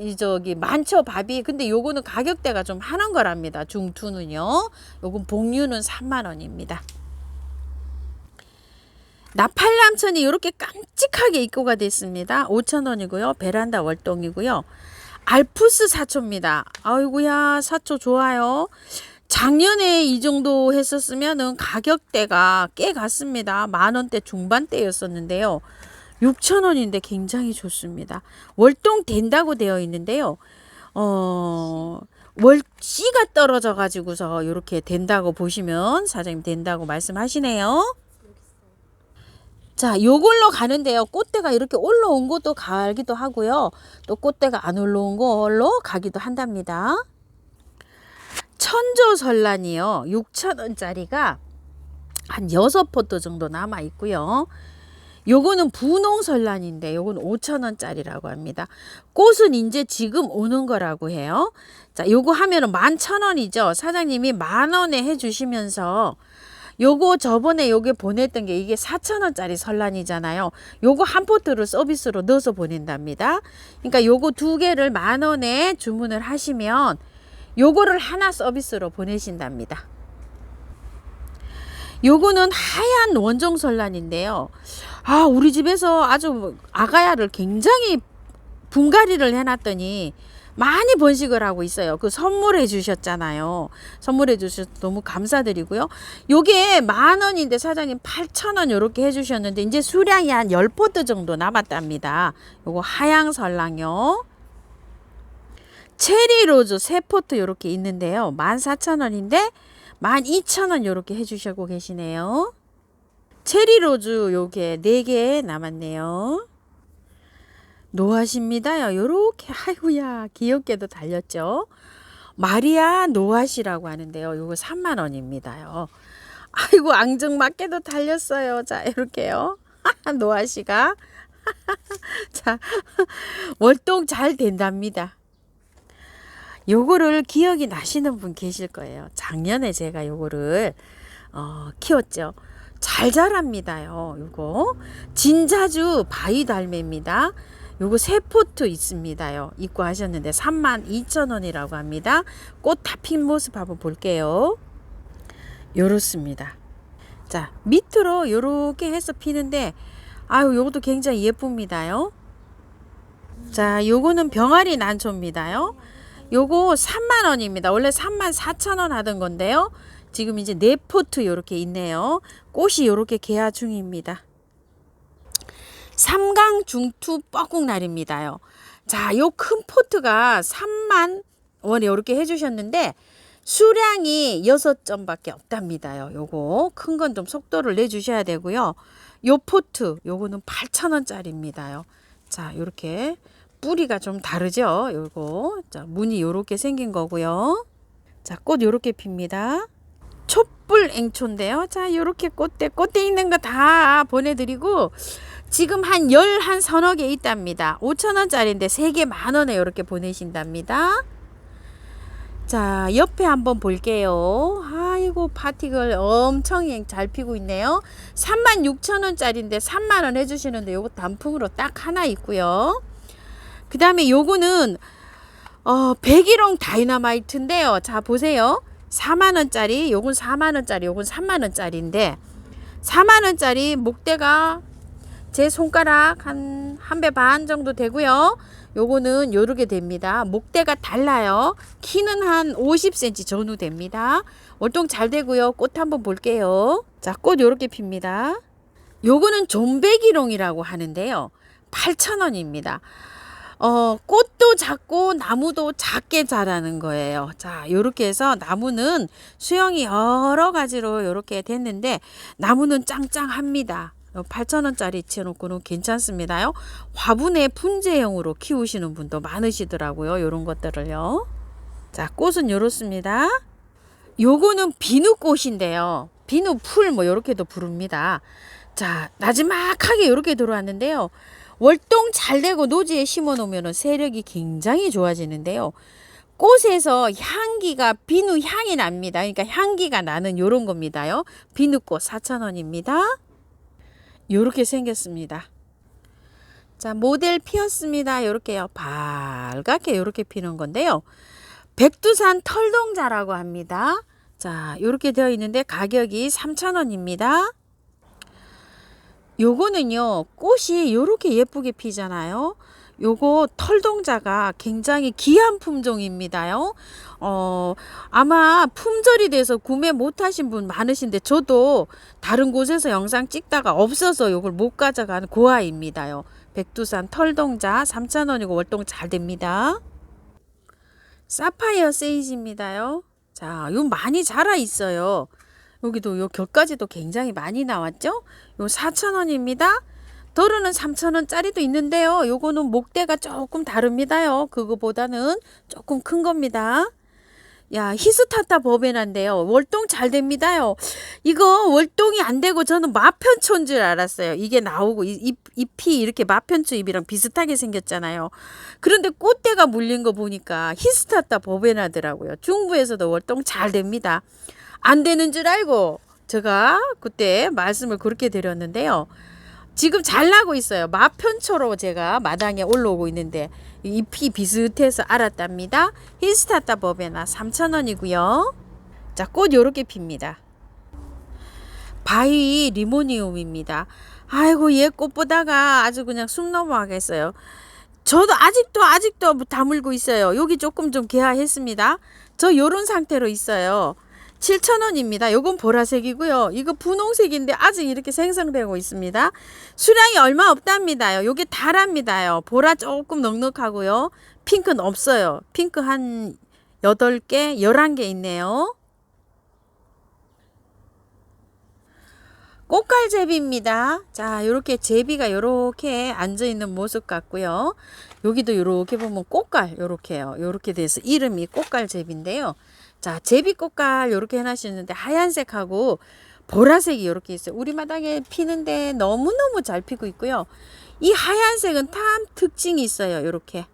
많죠 밥이. 근데 요거는 가격대가 좀 하는 거랍니다. 중투는요. 요건 봉류는 3만 원입니다. 나팔남천이 이렇게 깜찍하게 입고가 됐습니다. 5,000원이고요. 베란다 월동이고요. 알프스 사초입니다. 아이고야, 사초 좋아요. 작년에 이 정도 했었으면은 가격대가 꽤 갔습니다. 10,000원대 중반대였었는데요. 6,000원인데 굉장히 좋습니다. 월동 된다고 되어 있는데요. 씨가 떨어져 가지고서 이렇게 된다고 보시면 사장님 된다고 말씀하시네요. 자, 요걸로 가는데요. 꽃대가 이렇게 올라온 것도 가기도 하고요. 또 꽃대가 안 올라온 걸로 가기도 한답니다. 천조설란이요. 6,000원짜리가 한 6포트 정도 남아 있고요. 요거는 분홍설란인데 요건 5,000원짜리라고 합니다. 꽃은 이제 지금 오는 거라고 해요. 자, 요거 하면은 11,000원이죠. 사장님이 10,000원에 해주시면서 요거 저번에 요게 보냈던 게 이게 4,000원짜리 설란이잖아요. 요거 한 포트를 서비스로 넣어서 보낸답니다. 그러니까 요거 2개를 10,000원에 주문을 하시면 요거를 하나 서비스로 보내신답니다. 요거는 하얀 원종 설란인데요. 아, 우리 집에서 아주 아가야를 굉장히 분갈이를 해놨더니 많이 번식을 하고 있어요. 그 선물해 주셨잖아요. 선물해 주셔서 너무 감사드리고요. 요게 10,000원인데 사장님 8,000원 요렇게 해주셨는데 이제 수량이 한 10포트 정도 남았답니다. 요거 하양 설랑요. 체리로즈 3포트 요렇게 있는데요. 14,000원인데 12,000원 요렇게 해주시고 계시네요. 체리로즈 요게 4개 남았네요. 노앗입니다요. 요렇게 아이고야 귀엽게도 달렸죠. 마리아 노앗이라고 하는데요. 요거 3만 원입니다요. 아이고 앙증맞게도 달렸어요. 자, 이렇게요. 노앗이가 자, 월동 잘 된답니다. 요거를 기억이 나시는 분 계실 거예요. 작년에 제가 요거를 키웠죠. 잘 자랍니다요. 요거 진자주 바위달매입니다. 요거 3포트 있습니다요. 입고 하셨는데 32,000원이라고 합니다. 꽃 다 핀 모습 한번 볼게요. 요렇습니다. 자, 밑으로 요렇게 해서 피는데 아유, 요것도 굉장히 예쁩니다요. 자, 요거는 병아리 난초입니다요. 요거 3만 원입니다. 원래 34,000원 하던 건데요. 지금 이제 4포트 요렇게 있네요. 꽃이 요렇게 개화 중입니다. 삼강 중투 뻐국날입니다요. 자, 요 큰 포트가 3만 원에 요렇게 해주셨는데 수량이 6점밖에 없답니다요. 요거 큰 건 좀 속도를 내주셔야 되고요. 요 포트 요거는 8,000원짜리입니다요. 자, 요렇게 뿌리가 좀 다르죠. 요거 자, 무늬 요렇게 생긴 거고요. 자, 꽃 요렇게 핍니다. 촛불 앵초인데요. 자, 요렇게 꽃대 있는 거 다 보내드리고 지금 한 서너 개 있답니다. 5,000원짜리인데 3개 10,000원에 요렇게 보내신답니다. 자, 옆에 한번 볼게요. 아이고, 파티글 엄청 잘 피고 있네요. 36,000원짜리인데 3만원 해주시는데 요거 단풍으로 딱 하나 있고요. 그 다음에 요거는 백일홍 다이너마이트인데요. 자, 보세요. 4만원짜리, 요건 4만원짜리, 요건 3만원짜리인데 4만원짜리 목대가 제 손가락 한 배 반 정도 되고요. 요거는 요렇게 됩니다. 목대가 달라요. 키는 한 50cm 전후 됩니다. 월동 잘 되고요. 꽃 한번 볼게요. 자, 꽃 요렇게 핍니다. 요거는 존백일홍이라고 하는데요. 8,000원입니다. 꽃도 작고 나무도 작게 자라는 거예요. 자, 요렇게 해서 나무는 수영이 여러 가지로 요렇게 됐는데 나무는 짱짱합니다. 8,000원짜리 치워놓고는 괜찮습니다요. 화분에 분재형으로 키우시는 분도 많으시더라고요. 요런 것들을요. 자, 꽃은 요렇습니다. 요거는 비누꽃인데요. 비누풀 뭐 요렇게도 부릅니다. 자, 나지막하게 요렇게 들어왔는데요. 월동 잘 되고 노지에 심어 놓으면 세력이 굉장히 좋아지는데요. 꽃에서 향기가 비누 향이 납니다. 그러니까 향기가 나는 요런 겁니다요. 비누꽃 4,000원입니다. 요렇게 생겼습니다. 자, 모델 피었습니다. 요렇게요. 밝게 요렇게 피는 건데요. 백두산 털동자라고 합니다. 자, 요렇게 되어 있는데 가격이 3,000원입니다. 요거는요, 꽃이 요렇게 예쁘게 피잖아요. 요거 털동자가 굉장히 귀한 품종입니다요. 아마 품절이 돼서 구매 못하신 분 많으신데 저도 다른 곳에서 영상 찍다가 없어서 요걸 못 가져간 고아입니다요. 백두산 털동자 3,000원이고 월동 잘 됩니다. 사파이어 세이지입니다요. 자, 요 많이 자라 있어요. 여기도 요 격까지도 굉장히 많이 나왔죠. 요 4,000원입니다. 도르는 3,000원짜리도 있는데요. 요거는 목대가 조금 다릅니다요. 그거보다는 조금 큰 겁니다. 야, 히스타타 버베나인데요. 월동 잘 됩니다요. 이거 월동이 안 되고 저는 마편초인 줄 알았어요. 이게 나오고 잎이 이렇게 마편초 잎이랑 비슷하게 생겼잖아요. 그런데 꽃대가 물린 거 보니까 히스타타 버베나더라고요. 중부에서도 월동 잘 됩니다. 안 되는 줄 알고 제가 그때 말씀을 그렇게 드렸는데요. 지금 잘 나고 있어요. 마편초로 제가 마당에 올라오고 있는데 잎이 비슷해서 알았답니다. 히스타타 버베나 3,000원이고요. 자, 꽃 요렇게 핍니다. 바위 리모니움입니다. 아이고, 얘 꽃 보다가 아주 그냥 숨 넘어가겠어요. 저도 아직도 다물고 있어요. 여기 조금 좀 개화했습니다. 저 요런 상태로 있어요. 7,000원입니다. 요건 보라색이고요. 이거 분홍색인데 아직 이렇게 생성되고 있습니다. 수량이 얼마 없답니다요. 요게 다랍니다요. 보라 조금 넉넉하고요. 핑크는 없어요. 핑크 한 8개, 11개 있네요. 꽃갈제비입니다. 자, 요렇게 제비가 요렇게 앉아있는 모습 같고요. 여기도 요렇게 보면 꽃갈 요렇게요. 요렇게 돼서 이름이 꽃갈제비인데요. 자, 제비꽃갈 요렇게 해놨었는데 하얀색하고 보라색이 요렇게 있어요. 우리 마당에 피는데 너무너무 잘 피고 있고요. 이 하얀색은 참 특징이 있어요. 요렇게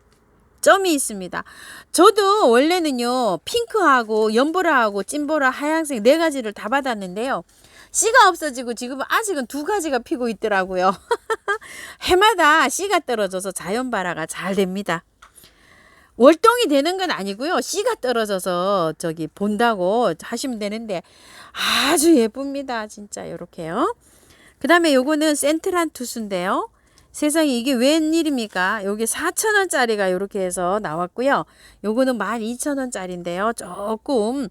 점이 있습니다. 저도 원래는요, 핑크하고 연보라하고 찐보라 하얀색 4가지를 다 받았는데요. 씨가 없어지고 지금 아직은 2가지가 피고 있더라고요. 해마다 씨가 떨어져서 자연발화가 잘 됩니다. 월동이 되는 건 아니고요. 씨가 떨어져서 저기 본다고 하시면 되는데 아주 예쁩니다. 진짜 요렇게요. 그 다음에 요거는 센트란 투수인데요. 세상에 이게 웬일입니까? 요게 4,000원짜리가 요렇게 해서 나왔고요. 요거는 12,000원짜리인데요. 조금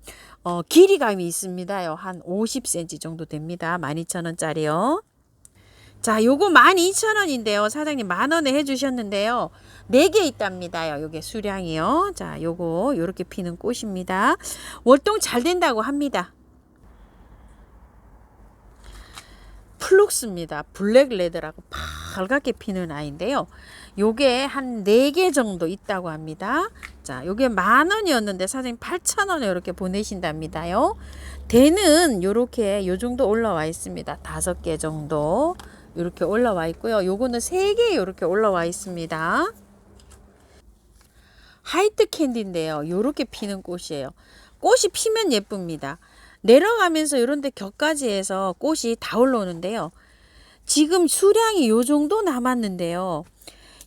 길이감이 있습니다요. 한 50cm 정도 됩니다. 12,000원짜리요. 자, 요거 12,000원인데요. 사장님 10,000원에 해주셨는데요. 4개 있답니다요. 요게 수량이요. 자, 요거 요렇게 피는 꽃입니다. 월동 잘 된다고 합니다. 플룩스입니다. 블랙레드라고 밝게 피는 아이인데요. 요게 한 4개 정도 있다고 합니다. 자, 요게 10,000원이었는데 사장님 8,000원에 이렇게 보내신답니다요. 대는 요렇게 요 정도 올라와 있습니다. 5개 정도 이렇게 올라와 있고요. 요거는 3개 이렇게 올라와 있습니다. 화이트 캔디인데요. 요렇게 피는 꽃이에요. 꽃이 피면 예쁩니다. 내려가면서 이런데 격까지 해서 꽃이 다 올라오는데요. 지금 수량이 요 정도 남았는데요.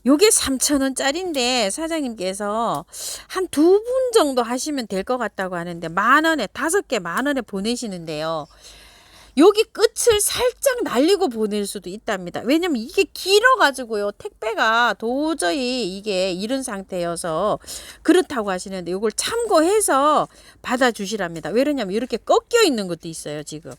요게 3,000원짜리인데 사장님께서 한 2분 정도 하시면 될 것 같다고 하는데 10,000원에 5개 10,000원에 보내시는데요. 여기 끝을 살짝 날리고 보낼 수도 있답니다. 왜냐면 이게 길어가지고요. 택배가 도저히 이게 이른 상태여서 그렇다고 하시는데 이걸 참고해서 받아주시랍니다. 왜냐면 이렇게 꺾여 있는 것도 있어요. 지금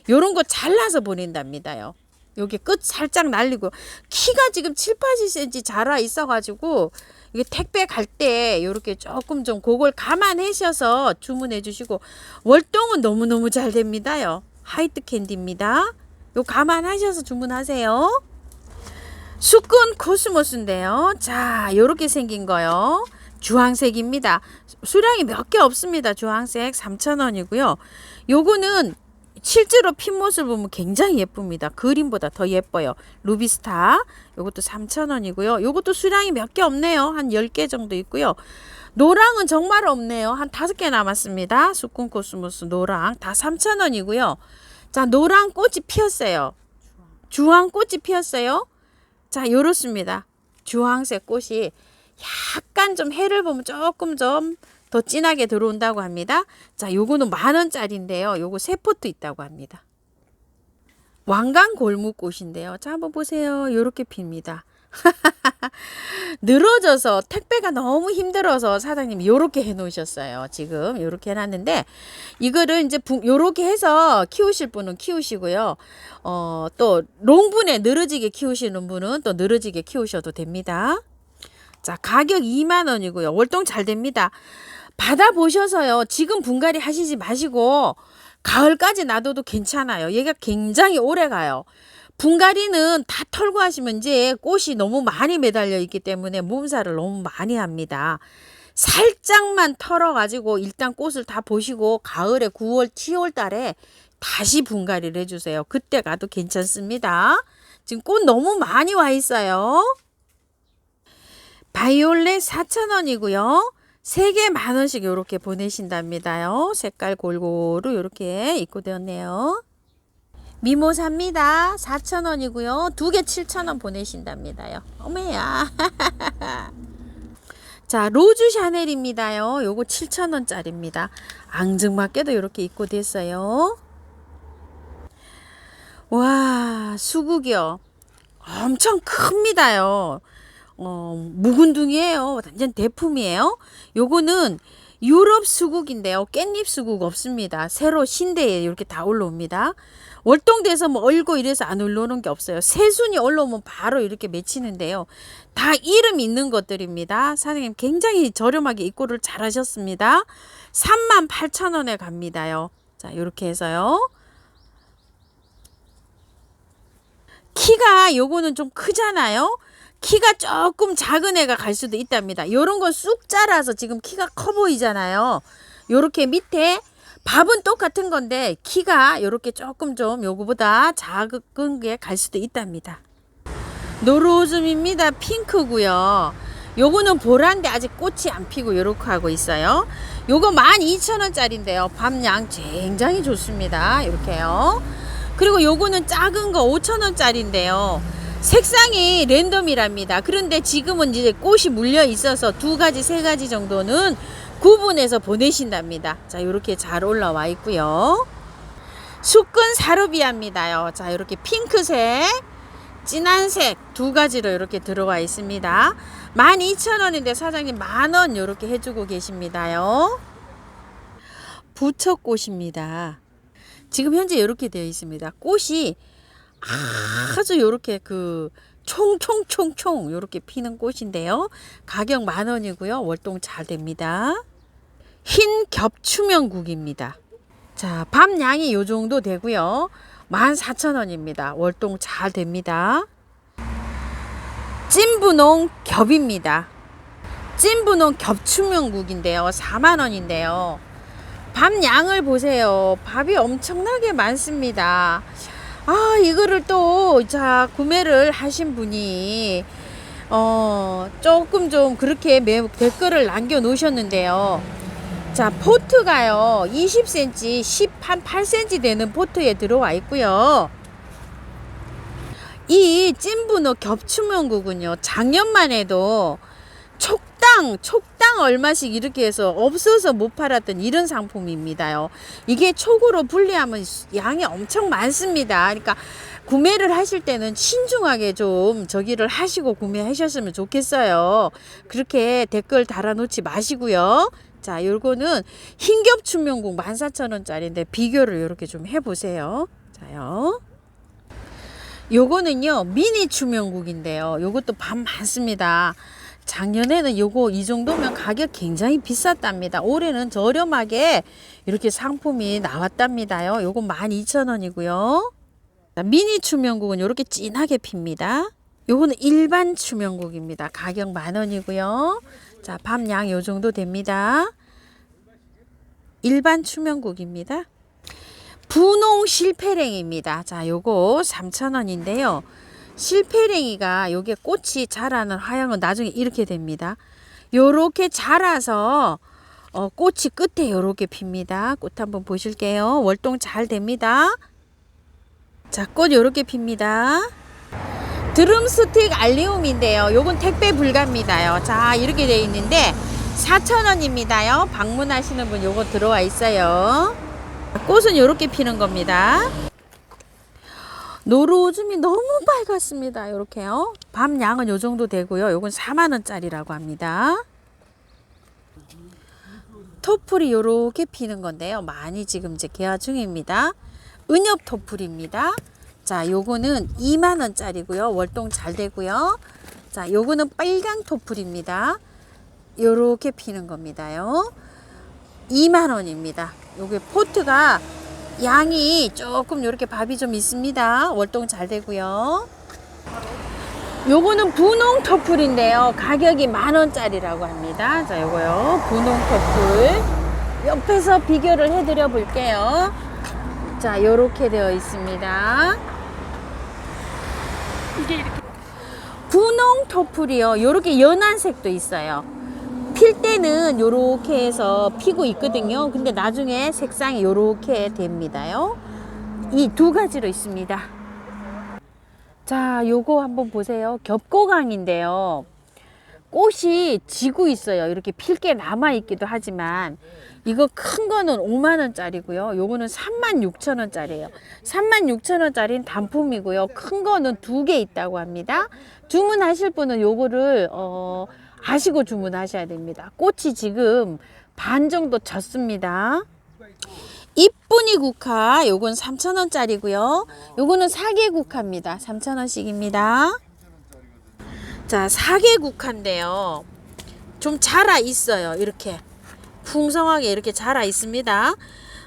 요런 거 잘라서 보낸답니다요. 여기 끝 살짝 날리고 키가 지금 7, 80cm 자라 있어가지고 이게 택배 갈 때 이렇게 조금 좀 그걸 감안하셔서 주문해 주시고 월동은 너무너무 잘 됩니다요. 화이트 캔디입니다. 요 감안하셔서 주문하세요. 수건 코스모스인데요. 자, 요렇게 생긴 거요. 주황색입니다. 수량이 몇 개 없습니다. 주황색 3,000원이고요. 요거는 실제로 핀 모습을 보면 굉장히 예쁩니다. 그림보다 더 예뻐요. 루비스타. 요것도 3,000원이고요. 요것도 수량이 몇 개 없네요. 한 10개 정도 있고요. 노랑은 정말 없네요. 한 5개 남았습니다. 수꾼 코스모스 노랑 다 3,000원이고요. 자, 노랑 꽃이 피었어요. 주황 꽃이 피었어요. 자, 요렇습니다. 주황색 꽃이 약간 좀 해를 보면 조금 좀 더 진하게 들어온다고 합니다. 자, 요거는 10,000원짜리인데요. 요거 3포트 있다고 합니다. 왕관 골무꽃인데요. 자, 한번 보세요. 요렇게 핍니다. 늘어져서 택배가 너무 힘들어서 사장님이 요렇게 해 놓으셨어요. 지금 요렇게 해 놨는데 이거를 이제 요렇게 해서 키우실 분은 키우시고요. 또 롱분에 늘어지게 키우시는 분은 또 늘어지게 키우셔도 됩니다. 자, 가격 20,000원이고요. 월동 잘 됩니다. 받아보셔서요. 지금 분갈이 하시지 마시고 가을까지 놔둬도 괜찮아요. 얘가 굉장히 오래 가요. 분갈이는 다 털고 하시면 이제 꽃이 너무 많이 매달려 있기 때문에 몸살을 너무 많이 합니다. 살짝만 털어가지고 일단 꽃을 다 보시고 가을에 9월, 10월 달에 다시 분갈이를 해주세요. 그때 가도 괜찮습니다. 지금 꽃 너무 많이 와 있어요. 바이올렛 4,000원이고요. 3개 10,000원씩 이렇게 보내신답니다요. 색깔 골고루 이렇게 입고되었네요. 미모사입니다. 4,000원이고요. 2개 7,000원 보내신답니다요. 어메야. 자, 로즈 샤넬입니다요. 요거 7,000원짜리입니다. 앙증맞게도 이렇게 입고됐어요. 와, 수국이요. 엄청 큽니다요. 묵은둥이에요. 완전 대품이에요. 요거는 유럽 수국인데요. 깻잎 수국 없습니다. 새로 신대에 이렇게 다 올라옵니다. 월동돼서 뭐 얼고 이래서 안 올라오는 게 없어요. 새순이 올라오면 바로 이렇게 맺히는데요. 다 이름 있는 것들입니다. 사장님 굉장히 저렴하게 입고를 잘 하셨습니다. 38,000원에 갑니다요. 자, 이렇게 해서요. 키가 요거는 좀 크잖아요. 키가 조금 작은 애가 갈 수도 있답니다. 요런 건 쑥 자라서 지금 키가 커 보이잖아요. 요렇게 밑에 밥은 똑같은 건데 키가 요렇게 조금 좀 요거보다 작은 게 갈 수도 있답니다. 노로즘입니다. 핑크고요. 요거는 보라인데 아직 꽃이 안 피고 요렇게 하고 있어요. 요거 12,000원짜리인데요. 밤양 굉장히 좋습니다. 이렇게요. 그리고 요거는 작은 거 5,000원짜리인데요. 색상이 랜덤이랍니다. 그런데 지금은 이제 꽃이 물려 있어서 2가지, 3가지 정도는 구분해서 보내신답니다. 자, 이렇게 잘 올라와 있고요. 수끈 사루비아입니다요. 자, 이렇게 핑크색, 진한색 2가지로 이렇게 들어와 있습니다. 12,000원인데 사장님 10,000원 이렇게 해주고 계십니다요. 부처꽃입니다. 지금 현재 이렇게 되어 있습니다. 꽃이 아주 요렇게 총총총총 요렇게 피는 꽃인데요. 가격 10,000원이고요. 월동 잘 됩니다. 흰 겹추명국입니다. 자, 밤양이 요 정도 되고요. 14,000원입니다. 월동 잘 됩니다. 찐분홍 겹입니다. 찐분홍 겹추명국인데요. 40,000원인데요. 밤양을 보세요. 밥이 엄청나게 많습니다. 아, 이거를 또, 자, 구매를 하신 분이, 조금 좀 그렇게 댓글을 남겨 놓으셨는데요. 자, 포트가요 20cm, 10한 8cm 되는 포트에 들어와 있고요. 이 찐분호 겹추명국은요, 작년만 해도 촉당 얼마씩 이렇게 해서 없어서 못 팔았던 이런 상품입니다요. 이게 촉으로 분리하면 양이 엄청 많습니다. 그러니까 구매를 하실 때는 신중하게 좀 저기를 하시고 구매하셨으면 좋겠어요. 그렇게 댓글 달아놓지 마시고요. 자, 요거는 흰겹 추명국 14,000원짜리인데 비교를 이렇게 좀 해보세요. 자요. 요거는요 미니 추명국인데요. 요것도 반 많습니다. 작년에는 요거 이 정도면 가격 굉장히 비쌌답니다. 올해는 저렴하게 이렇게 상품이 나왔답니다요. 요거 12,000원이고요. 미니 추명국은 이렇게 진하게 핍니다. 요거는 일반 추명국입니다. 가격 10,000원이고요. 자, 밤양 요 정도 됩니다. 일반 추명국입니다. 분홍 실패랭입니다. 자, 요거 3,000원인데요. 실패랭이가 요게 꽃이 자라는 화형은 나중에 이렇게 됩니다. 요렇게 자라서 꽃이 끝에 요렇게 핍니다. 꽃 한번 보실게요. 월동 잘 됩니다. 자, 꽃 요렇게 핍니다. 드럼스틱 알리움인데요. 요건 택배 불가입니다요. 자, 이렇게 되어 있는데 4,000원입니다요. 방문하시는 분 요거 들어와 있어요. 꽃은 요렇게 피는 겁니다. 노루오줌이 너무 밝았습니다. 요렇게요. 밤 양은 요 정도 되고요. 요건 4만원짜리라고 합니다. 토플이 요렇게 피는 건데요. 많이 지금 이제 개화 중입니다. 은엽 토플입니다. 자, 요거는 2만원짜리고요. 월동 잘 되고요. 자, 요거는 빨강 토플입니다. 요렇게 피는 겁니다요. 2만원입니다. 요게 포트가 양이 조금 이렇게 밥이 좀 있습니다. 월동 잘 되고요. 요거는 분홍 터플인데요. 가격이 10,000원짜리라고 합니다. 자, 요거요. 분홍 터플. 옆에서 비교를 해드려 볼게요. 자, 요렇게 되어 있습니다. 이게 이렇게 분홍 터플이요. 요렇게 연한 색도 있어요. 필 때는 요렇게 해서 피고 있거든요. 근데 나중에 색상이 요렇게 됩니다요. 이 두 가지로 있습니다. 자, 요거 한번 보세요. 겹고강인데요. 꽃이 지고 있어요. 이렇게 필 게 남아 있기도 하지만 이거 큰 거는 5만원짜리고요. 요거는 36,000원짜리예요. 36,000원짜리는 단품이고요. 큰 거는 2개 있다고 합니다. 주문하실 분은 요거를 아시고 주문하셔야 됩니다. 꽃이 지금 반 정도 졌습니다. 이쁜이 국화 요건 3,000원짜리고요. 요거는 사계 국화입니다. 3,000원씩입니다. 자, 사계 국화인데요. 좀 자라 있어요. 이렇게 풍성하게 이렇게 자라 있습니다.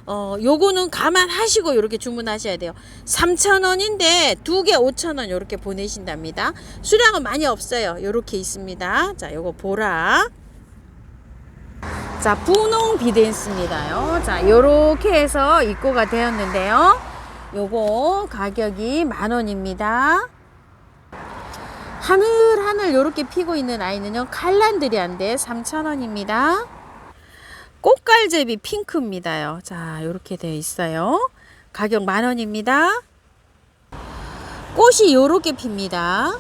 요거는 감안하시고 이렇게 주문하셔야 돼요. 3,000원인데 2개 5,000원 이렇게 보내신답니다. 수량은 많이 없어요. 이렇게 있습니다. 자, 요거 보라. 자, 분홍 비덴스입니다요. 자, 요렇게 해서 입고가 되었는데요. 요거 가격이 10,000원입니다. 하늘하늘 요렇게 피고 있는 아이는요, 칼란드리안데 3,000원입니다. 꽃갈제비 핑크입니다요. 자, 요렇게 되어 있어요. 가격 10,000원입니다. 꽃이 요렇게 핍니다.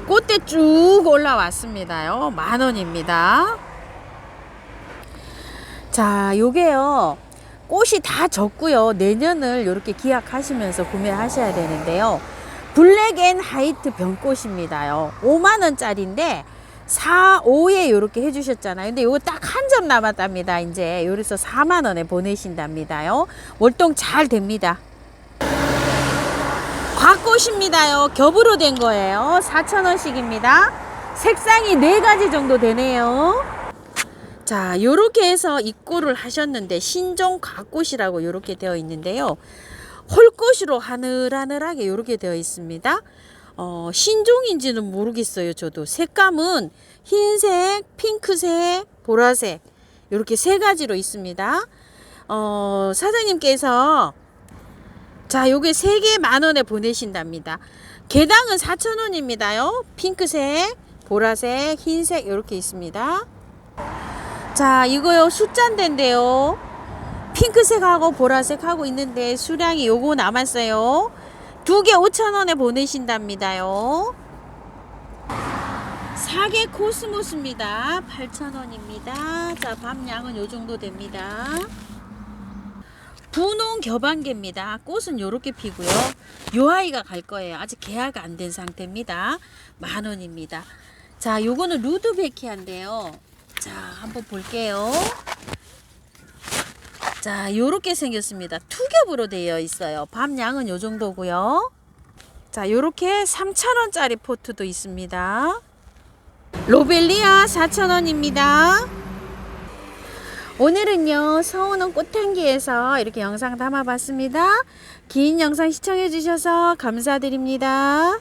꽃대 쭉 올라왔습니다요. 10,000원입니다. 자, 요게요. 꽃이 다 졌고요. 내년을 요렇게 기약하시면서 구매하셔야 되는데요. 블랙 앤 화이트 병꽃입니다요. 5만원짜리인데 4, 5에 요렇게 해주셨잖아요. 근데 요거 딱 한 점 남았답니다. 이제 요래서 4만원에 보내신답니다요. 월동 잘 됩니다. 곽꽃입니다요. 겹으로 된 거예요. 4,000원씩입니다. 색상이 4가지 정도 되네요. 자, 요렇게 해서 입고를 하셨는데 신종 곽꽃이라고 요렇게 되어 있는데요. 홀꽃으로 하늘하늘하게 요렇게 되어 있습니다. 신종인지는 모르겠어요. 저도 색감은 흰색, 핑크색, 보라색 이렇게 3가지로 있습니다. 사장님께서 자, 요게 3개 10,000원에 보내신답니다. 개당은 4,000원입니다요. 핑크색, 보라색, 흰색 이렇게 있습니다. 자, 이거요 숫자인데요. 핑크색하고 보라색하고 있는데 수량이 요거 남았어요. 2개 5,000원에 보내신답니다요. 4개 코스모스입니다. 8,000원입니다. 자, 밤양은 요 정도 됩니다. 분홍 겨방개입니다. 꽃은 요렇게 피고요. 요 아이가 갈 거예요. 아직 개화가 안 된 상태입니다. 10,000원입니다. 자, 요거는 루드베키아인데요. 자, 한번 볼게요. 자, 요렇게 생겼습니다. 투겹으로 되어 있어요. 밤양은 요 정도고요. 자, 요렇게 3,000원짜리 포트도 있습니다. 로벨리아 4,000원입니다. 오늘은요 서운원 꽃향기에서 이렇게 영상 담아봤습니다. 긴 영상 시청해 주셔서 감사드립니다.